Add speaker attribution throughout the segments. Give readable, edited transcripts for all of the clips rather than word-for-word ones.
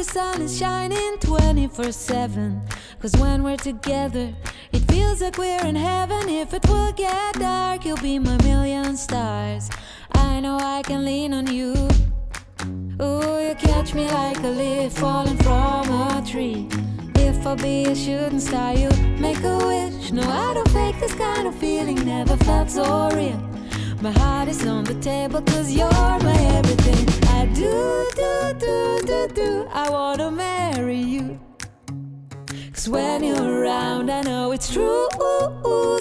Speaker 1: the sun is shining 24/7. Cause when we're together, it feels like we're in heaven. If it will get dark, you'll be my million stars. I know I can lean on you. Ooh, you catch me like a leaf falling from a tree. If I'll be a shooting star, you make a wish. No, I don't fake this kind of feeling, never felt so real. My heart is on the table cause you're my everything. I do, I wanna marry you. Cause when you're around I know it's true.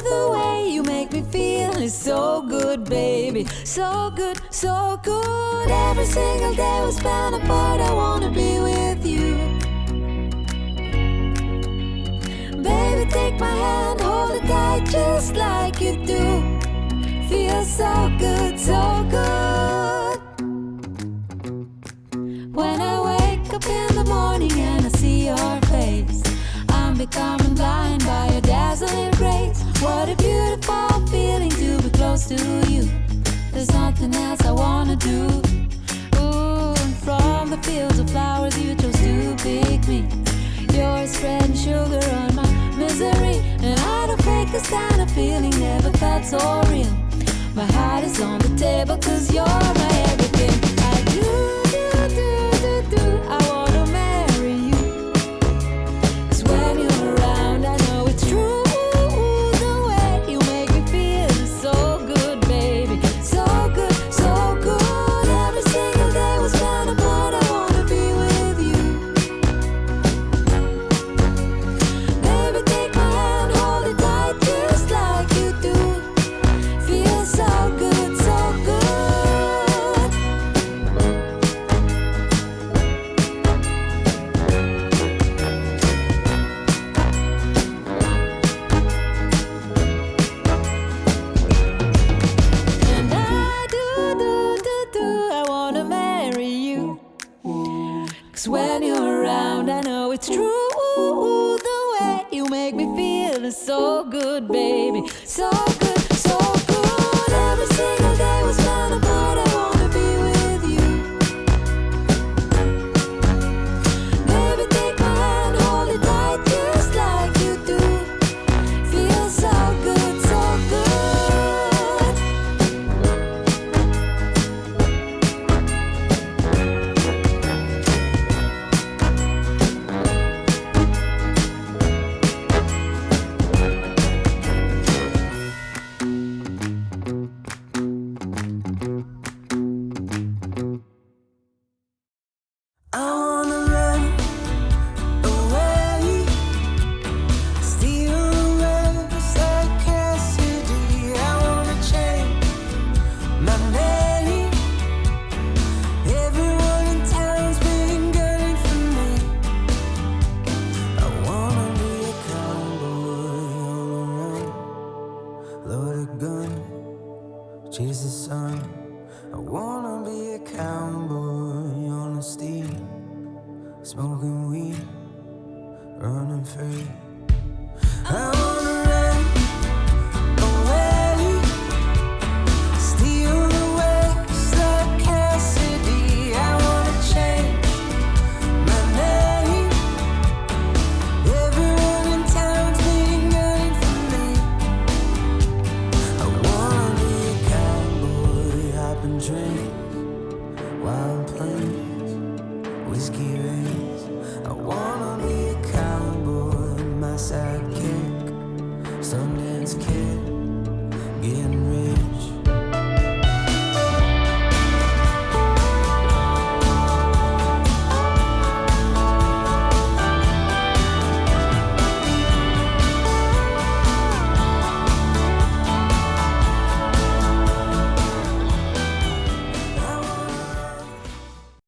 Speaker 1: The way you make me feel is so good, baby. So good, so good. Every single day we spend apart, I wanna be with you. Baby, take my hand, hold it tight just like you do. Feels so good, so good. When I wake up in the morning and I see your face, I'm becoming blind by your dazzling grace. What a beautiful feeling to be close to you. There's nothing else I wanna do. Ooh, and from the fields of flowers you chose to pick me. You're spreading sugar on my misery. And I don't fake this kind of feeling, never felt so real. My heart is on the table cause you're my everything. I do, I wanna marry you. Cause when you're around I know it's true. The way you make me feel is so good, baby. So good, so good. Every single day we spend apart, I wanna be with you. Baby, take my hand, hold it tight just like you do. Feel so good, so good. And I do, I wanna marry you. Cause when you're around I know it's true. The way you make me feel is so good, baby. So good, so good. Every single day we spend apart, I wanna be with you. Baby, take my hand, hold it tight just like you do. Feel so good, so good.
Speaker 2: I wanna run away, steal away like Cassidy. I wanna change my name. Everyone in town's been gunning for me. I wanna be a cowboy on the run, load a gun, chase the sun. I wanna be a cowboy on the steam, smoking weed, running free. I wanna run away, steal the west like Cassidy. I wanna change my name. Everyone in town's been gunning for me. I wanna be a cowboy, hopping trains, wild plains, whiskey rains. I wanna be a cowboy, my sidekick, Sundance kid, getting rich.